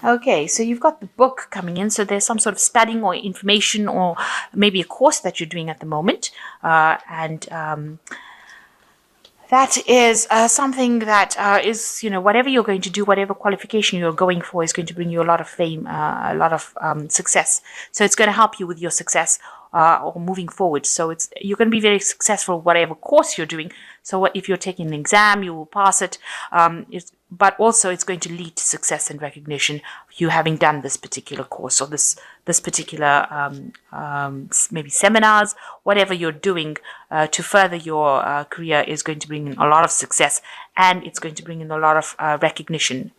Okay, so you've got the book coming in. So there's some sort of studying or information or maybe a course that you're doing at the moment. And that is something that is, whatever you're going to do, whatever qualification you're going for is going to bring you a lot of fame, a lot of success. So it's going to help you with your success or moving forward. So you're going to be very successful whatever course you're doing. So if you're taking an exam, you will pass it. But also it's going to lead to success and recognition, you having done this particular course or this particular maybe seminars, whatever you're doing to further your career is going to bring in a lot of success, and it's going to bring in a lot of recognition.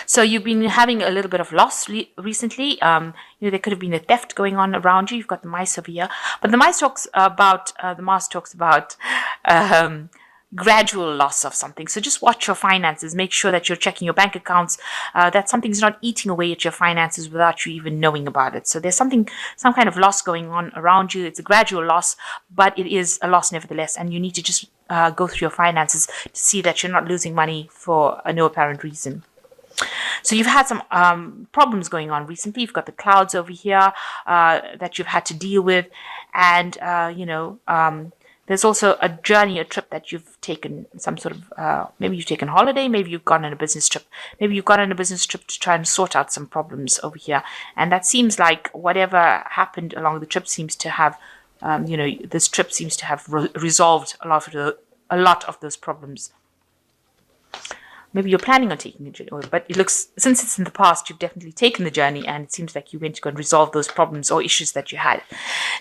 So you've been having a little bit of loss recently. There could have been a theft going on around you. You've got the mice over here, but the mice talks about gradual loss of something. So just watch your finances. Make sure that you're checking your bank accounts, that something's not eating away at your finances without you even knowing about it. So there's some kind of loss going on around you. It's a gradual loss, but it is a loss nevertheless. And you need to just go through your finances to see that you're not losing money for no apparent reason. So you've had some problems going on recently. You've got the clouds over here that you've had to deal with. And, there's also a journey, a trip that you've taken, some sort of, maybe you've taken a holiday, maybe you've gone on a business trip. Maybe you've gone on a business trip to try and sort out some problems over here. And that seems like whatever happened along the trip seems to have, this trip seems to have resolved a lot of those problems. Maybe you're planning on taking a journey, but it looks, since it's in the past, you've definitely taken the journey, and it seems like you went to go and resolve those problems or issues that you had.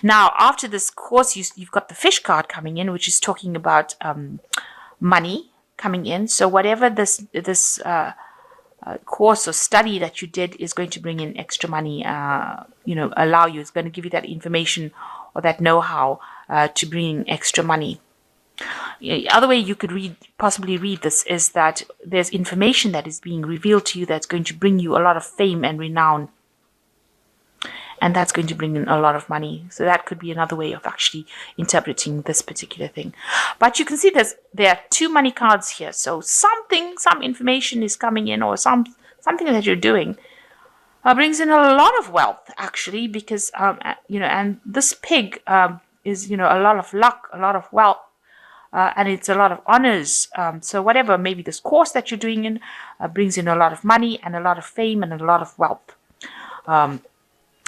Now, after this course, you've got the fish card coming in, which is talking about money coming in. So whatever this course or study that you did is going to bring in extra money, allow you, it's going to give you that information or that know-how to bring in extra money. The other way you could possibly read this is that there's information that is being revealed to you that's going to bring you a lot of fame and renown, and that's going to bring in a lot of money. So that could be another way of actually interpreting this particular thing. But you can see there are two money cards here. So some information is coming in, or something that you're doing brings in a lot of wealth, actually, because and this pig is a lot of luck, a lot of wealth. And it's a lot of honors. So whatever, maybe this course that you're doing in brings in a lot of money and a lot of fame and a lot of wealth.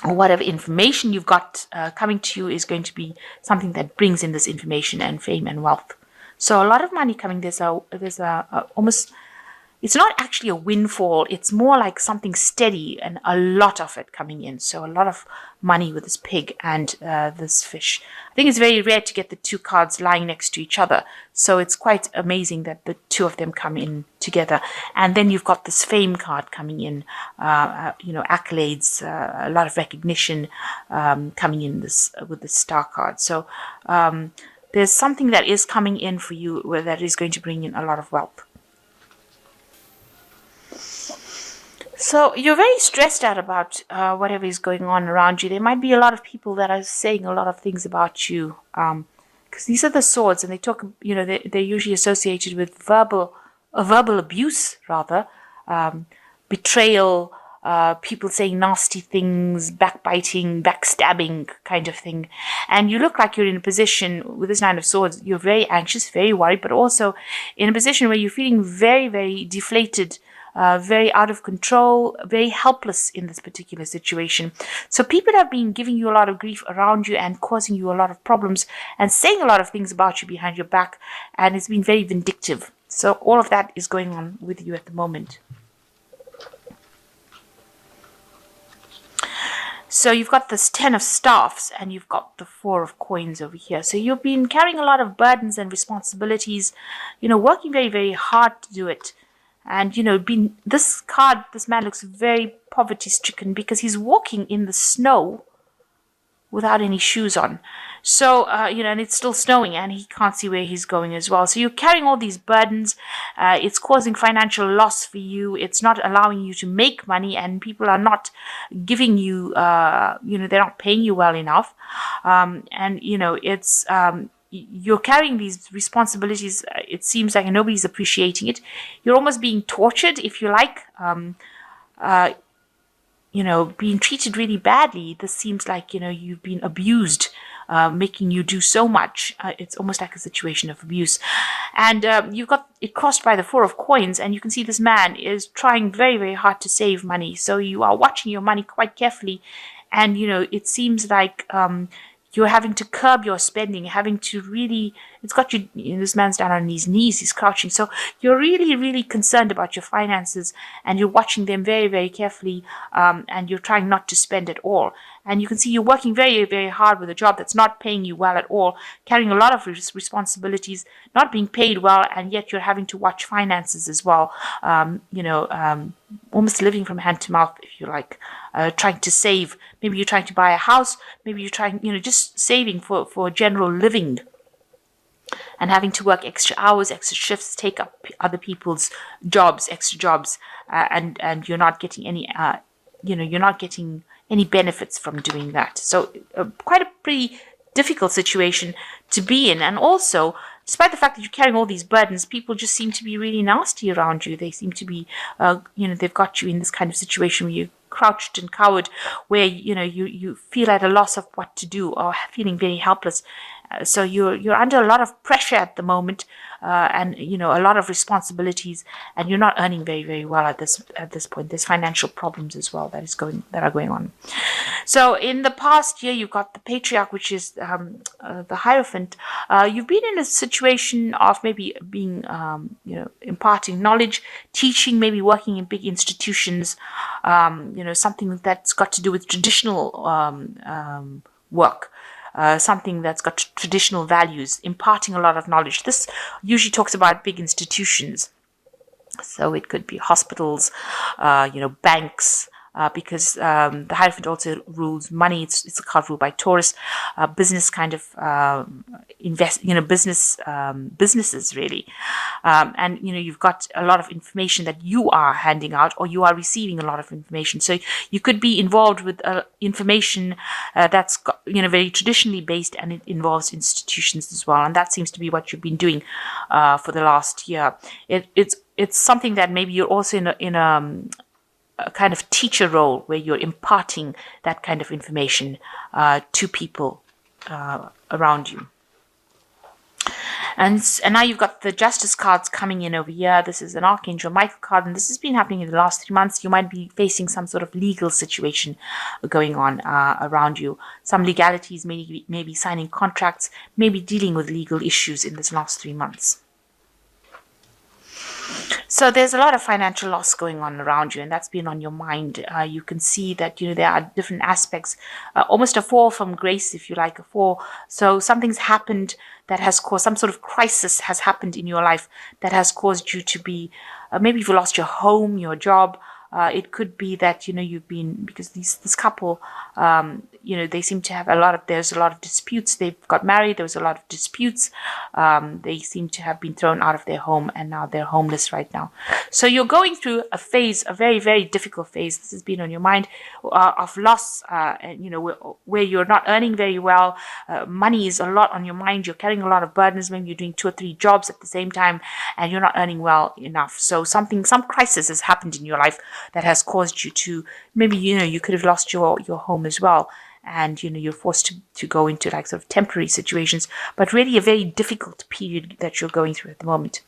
Whatever information you've got coming to you is going to be something that brings in this information and fame and wealth. So a lot of money coming. There's almost, it's not actually a windfall. It's more like something steady and a lot of it coming in. So a lot of money with this pig and this fish. I think it's very rare to get the two cards lying next to each other. So it's quite amazing that the two of them come in together. And then you've got this fame card coming in, accolades, a lot of recognition coming in with the star card. So there's something that is coming in for you that is going to bring in a lot of wealth. So you're very stressed out about whatever is going on around you. There might be a lot of people that are saying a lot of things about you, because these are the swords, and they talk. They're usually associated with verbal abuse, rather, betrayal, people saying nasty things, backbiting, backstabbing, kind of thing. And you look like you're in a position with this Nine of Swords. You're very anxious, very worried, but also in a position where you're feeling very, very deflated. Very out of control, very helpless in this particular situation. So people have been giving you a lot of grief around you and causing you a lot of problems and saying a lot of things about you behind your back, and it's been very vindictive. So all of that is going on with you at the moment. So you've got this 10 of staffs and you've got the 4 of coins over here. So you've been carrying a lot of burdens and responsibilities, working very, very hard to do it. And, this man looks very poverty-stricken because he's walking in the snow without any shoes on. So, and it's still snowing and he can't see where he's going as well. So you're carrying all these burdens. It's causing financial loss for you. It's not allowing you to make money, and people are not giving you, they're not paying you well enough. You're carrying these responsibilities. It seems like nobody's appreciating it. You're almost being tortured, if you like. being treated really badly. This seems like, you've been abused, making you do so much. It's almost like a situation of abuse. And you've got it crossed by the Four of Coins, and you can see this man is trying very, very hard to save money. So you are watching your money quite carefully. And, it seems like you're having to curb your spending, having to really, it's got you, this man's down on his knees, he's crouching. So you're really, really concerned about your finances, and you're watching them very, very carefully, and you're trying not to spend at all. And you can see you're working very, very hard with a job that's not paying you well at all, carrying a lot of responsibilities, not being paid well, and yet you're having to watch finances as well. Almost living from hand to mouth, if you like, trying to save. Maybe you're trying to buy a house. Maybe you're trying, just saving for general living, and having to work extra hours, extra shifts, take up other people's jobs, extra jobs, and you're not getting any, you're not getting any benefits from doing that. So quite a pretty difficult situation to be in. And also, despite the fact that you're carrying all these burdens, people just seem to be really nasty around you. They seem to be, they've got you in this kind of situation where you're crouched and cowered, where, you feel at a loss of what to do, or feeling very helpless. So you're under a lot of pressure at the moment, and a lot of responsibilities, and you're not earning very, very well at this point. There's financial problems as well that are going on. So in the past year, you've got the Patriarch, which is the Hierophant. You've been in a situation of maybe being, imparting knowledge, teaching, maybe working in big institutions, something that's got to do with traditional work. Something that's got traditional values, imparting a lot of knowledge. This usually talks about big institutions. So it could be hospitals, banks, because the Hierophant also rules money. It's a card ruled by Taurus. Business kind of businesses really. And, you've got a lot of information that you are handing out, or you are receiving a lot of information. So you could be involved with information that's got, very traditionally based, and it involves institutions as well. And that seems to be what you've been doing for the last year. It's something that maybe you're also in a kind of teacher role, where you're imparting that kind of information to people around you. And now you've got the Justice cards coming in over here. This is an Archangel Michael card, and this has been happening in the last 3 months. You might be facing some sort of legal situation going on around you. Some legalities, maybe signing contracts, maybe dealing with legal issues in this last 3 months. So there's a lot of financial loss going on around you, and that's been on your mind. You can see that, there are different aspects, almost a fall from grace, if you like, a fall. So something's happened that has caused, some sort of crisis has happened in your life that has caused you to be, maybe you've lost your home, your job. It could be that, you've been, because this couple, they seem to have there's a lot of disputes. They've got married. There was a lot of disputes. They seem to have been thrown out of their home, and now they're homeless right now. So you're going through a phase, a very, very difficult phase. This has been on your mind, of loss, and, where you're not earning very well. Money is a lot on your mind. You're carrying a lot of burdens. Maybe you're doing 2 or 3 jobs at the same time, and you're not earning well enough. So some crisis has happened in your life that has caused you to, maybe, you could have lost your home as well. And, you're forced to go into like sort of temporary situations, but really a very difficult period that you're going through at the moment.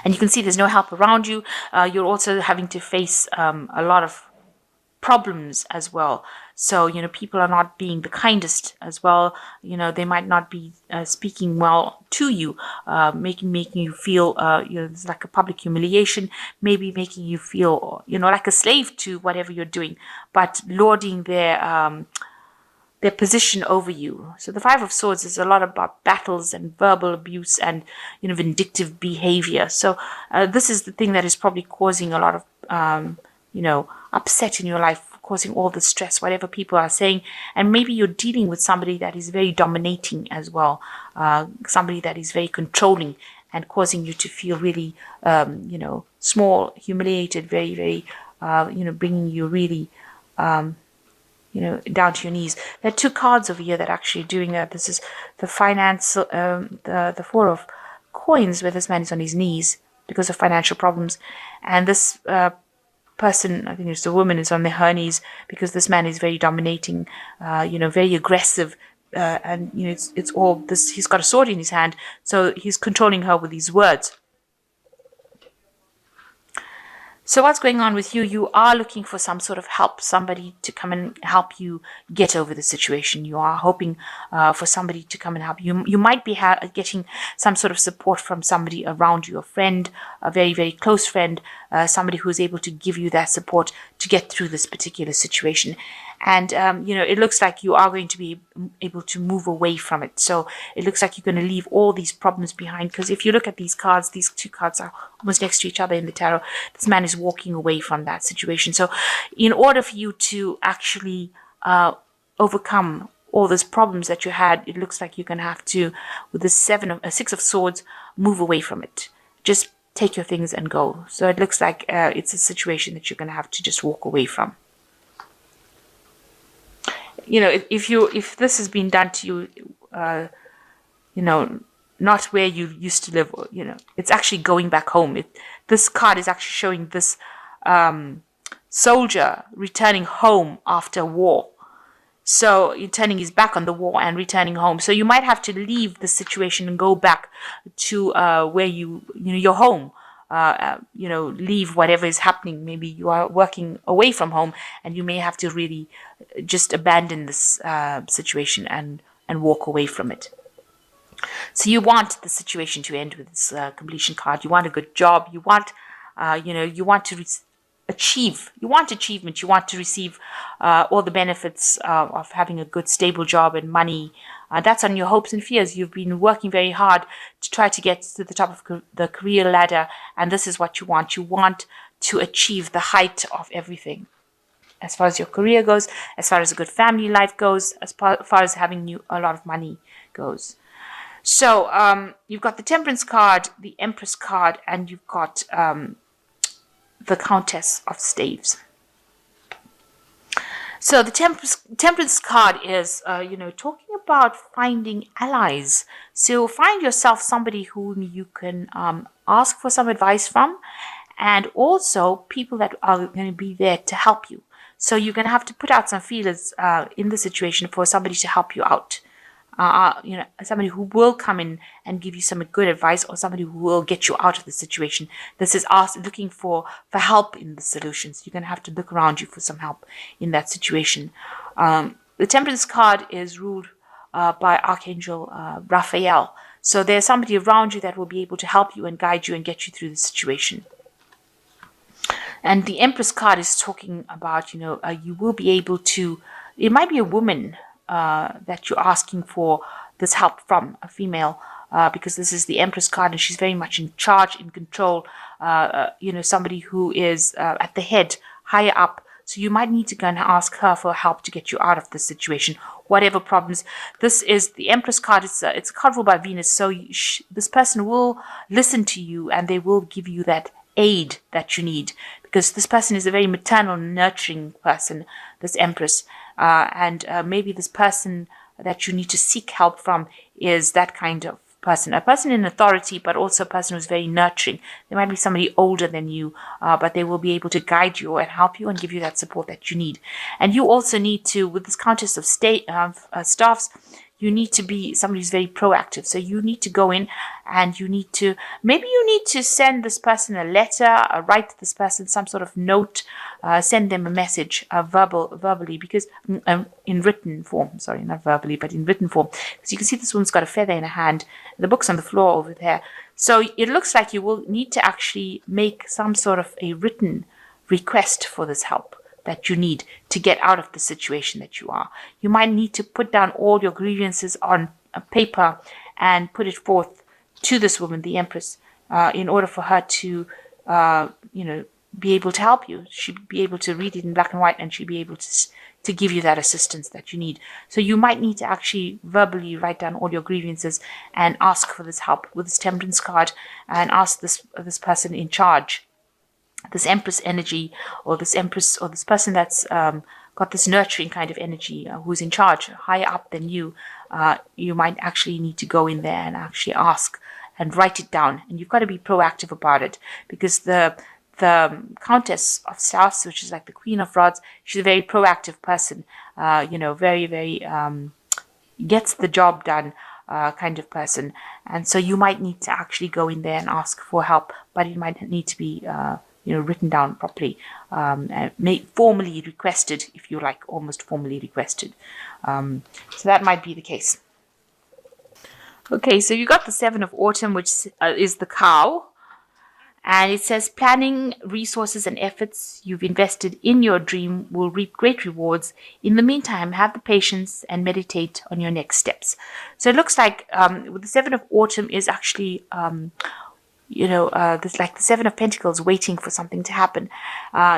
And you can see there's no help around you. You're also having to face a lot of problems as well. So, people are not being the kindest as well. They might not be speaking well to you, making you feel, it's like a public humiliation, maybe making you feel, like a slave to whatever you're doing, but lording their position over you. So the Five of Swords is a lot about battles and verbal abuse and, vindictive behavior. So this is the thing that is probably causing a lot of, upset in your life, causing all the stress, whatever people are saying. And maybe you're dealing with somebody that is very dominating as well, somebody that is very controlling and causing you to feel really, small, humiliated, very, very, bringing you really, down to your knees. There are 2 cards over here that are actually doing that. This is the finance, the Four of Coins, where this man is on his knees because of financial problems. And this person, I think it's the woman, is on her knees because this man is very dominating, very aggressive. And it's all this. He's got a sword in his hand, so he's controlling her with these words. So what's going on with you? You are looking for some sort of help, somebody to come and help you get over the situation. You are hoping for somebody to come and help you. You might be getting some sort of support from somebody around you, a friend, a very, very close friend, somebody who is able to give you that support to get through this particular situation. And, it looks like you are going to be able to move away from it. So it looks like you're going to leave all these problems behind. Because if you look at these cards, these two cards are almost next to each other in the tarot. This man is walking away from that situation. So in order for you to actually overcome all those problems that you had, it looks like you're going to have to, with the Six of Swords, move away from it. Just take your things and go. So it looks like it's a situation that you're going to have to just walk away from. If this has been done to you, not where you used to live, it's actually going back home. This card is actually showing this soldier returning home after war. So you're turning his back on the war and returning home. So you might have to leave the situation and go back to where your home. Leave whatever is happening. Maybe you are working away from home and you may have to really just abandon this situation and walk away from it. So you want the situation to end with this completion card. You want a good job. You want, you want to achieve. You want achievement. You want to receive all the benefits of having a good, stable job and money. That's on your hopes and fears. You've been working very hard to try to get to the top of the career ladder, and this is what you want. You want to achieve the height of everything. As far as your career goes, as far as a good family life goes, as far as having a lot of money goes. So you've got the Temperance card, the Empress card, and you've got the Countess of Staves. So the Temperance card is, talking about finding allies. So find yourself somebody whom you can ask for some advice from, and also people that are going to be there to help you. So you're going to have to put out some feelers in the situation for somebody to help you out. Somebody who will come in and give you some good advice, or somebody who will get you out of the situation. This is us looking for help in the solutions. You're going to have to look around you for some help in that situation. The Temperance card is ruled by Archangel Raphael. So there's somebody around you that will be able to help you and guide you and get you through the situation. And the Empress card is talking about, you will be able to, it might be a woman that you're asking for this help from, a female, because this is the Empress card and she's very much in charge, in control, somebody who is at the head, higher up. So you might need to go and ask her for help to get you out of the situation, whatever problems. This is the Empress card. It's a card ruled by Venus. So this person will listen to you and they will give you that aid that you need, because this person is a very maternal, nurturing person, this Empress. And maybe this person that you need to seek help from is that kind of person, a person in authority, but also a person who's very nurturing. There might be somebody older than you, but they will be able to guide you and help you and give you that support that you need. And you also need to, with this Countess of Staffs, you need to be somebody who's very proactive. So you need to go in and maybe you need to send this person a letter, write to this person some sort of note, send them a message, verbally, because in written form, sorry, not verbally, but in written form. Because you can see this woman's got a feather in her hand. The book's on the floor over there. So it looks like you will need to actually make some sort of a written request for this help that you need to get out of the situation that you are. You might need to put down all your grievances on a paper and put it forth to this woman, the Empress, in order for her to, be able to help you. She'd be able to read it in black and white, and she'd be able to give you that assistance that you need. So you might need to actually verbally write down all your grievances and ask for this help with this Temperance card, and ask this person in charge, this Empress energy, or this Empress, or this person that's got this nurturing kind of energy, who's in charge, higher up than you. You might actually need to go in there and actually ask and write it down. And you've got to be proactive about it, because the the Countess of Staffs, which is like the Queen of Rods, she's a very proactive person, very, very gets the job done kind of person. And so you might need to actually go in there and ask for help, but it might need to be written down properly, formally requested, if you like, almost formally requested. So that might be the case. Okay, so you got the Seven of Autumn, which is the cow. And it says, planning, resources, and efforts you've invested in your dream will reap great rewards. In the meantime, have the patience and meditate on your next steps. So it looks like with the Seven of Autumn is actually, there's like the Seven of Pentacles waiting for something to happen.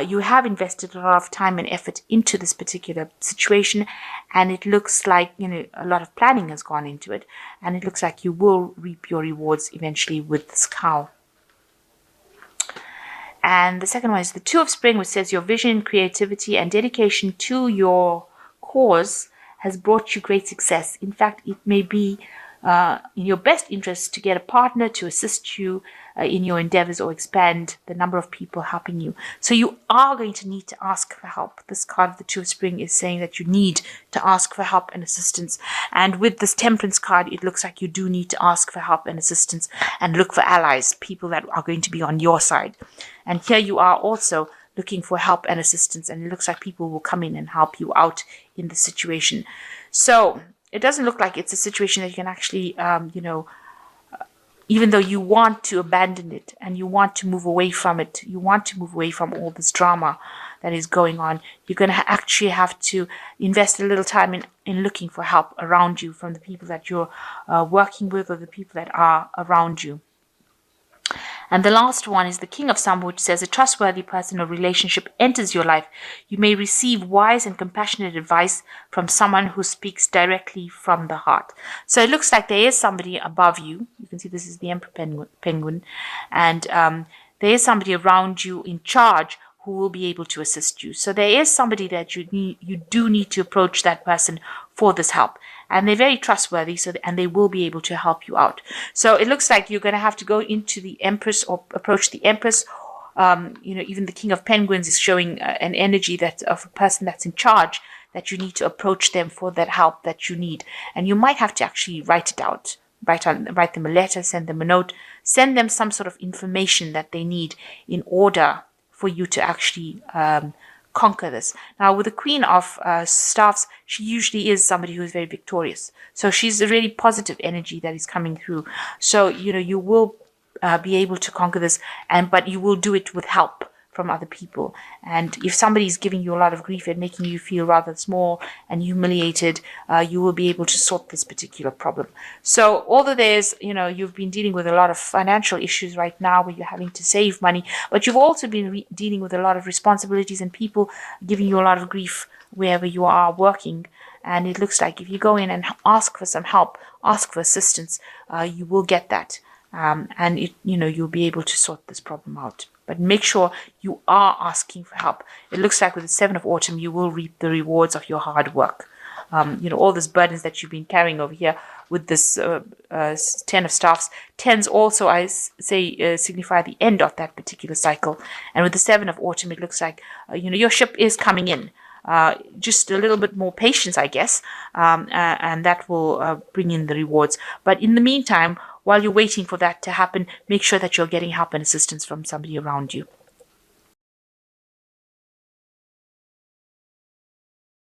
You have invested a lot of time and effort into this particular situation, and it looks like, a lot of planning has gone into it. And it looks like you will reap your rewards eventually with this cow. And the second one is the Two of Spring, which says your vision, creativity, and dedication to your cause has brought you great success. In fact, it may be in your best interest to get a partner to assist you in your endeavors or expand the number of people helping you. So you are going to need to ask for help. This card of the Two of Spring is saying that you need to ask for help and assistance. And with this Temperance card, it looks like you do need to ask for help and assistance and look for allies, people that are going to be on your side. And here you are also looking for help and assistance, and it looks like people will come in and help you out in the situation. So it doesn't look like it's a situation that you can actually, even though you want to abandon it and you want to move away from it, you want to move away from all this drama that is going on, you're going to actually have to invest a little time in looking for help around you from the people that you're working with or the people that are around you. And the last one is the King of Summer, which says a trustworthy person or relationship enters your life. You may receive wise and compassionate advice from someone who speaks directly from the heart. So it looks like there is somebody above you. You can see this is the Emperor Penguin. And there is somebody around you in charge who will be able to assist you. So there is somebody that you do need to approach that person for this help. And they're very trustworthy, and they will be able to help you out. So it looks like you're going to have to go into the Empress or approach the Empress. Even the King of Penguins is showing an energy that of a person that's in charge, that you need to approach them for that help that you need. And you might have to actually write it out. Write them a letter, send them a note, send them some sort of information that they need in order for you to actually conquer this. Now, with the Queen of Staffs, she usually is somebody who is very victorious. So she's a really positive energy that is coming through. So, you will be able to conquer this, but you will do it with help from other people. And if somebody is giving you a lot of grief and making you feel rather small and humiliated, you will be able to sort this particular problem. So although there's, you've been dealing with a lot of financial issues right now where you're having to save money, but you've also been dealing with a lot of responsibilities and people giving you a lot of grief wherever you are working. And it looks like if you go in and ask for some help, ask for assistance, you will get that. And you'll be able to sort this problem out. But make sure you are asking for help. It looks like with the Seven of Autumn, you will reap the rewards of your hard work. All those burdens that you've been carrying over here with this Ten of Staffs. Tens also, I say, signify the end of that particular cycle. And with the Seven of Autumn, it looks like, your ship is coming in. Just a little bit more patience, I guess, and that will bring in the rewards. But in the meantime, while you're waiting for that to happen, make sure that you're getting help and assistance from somebody around you.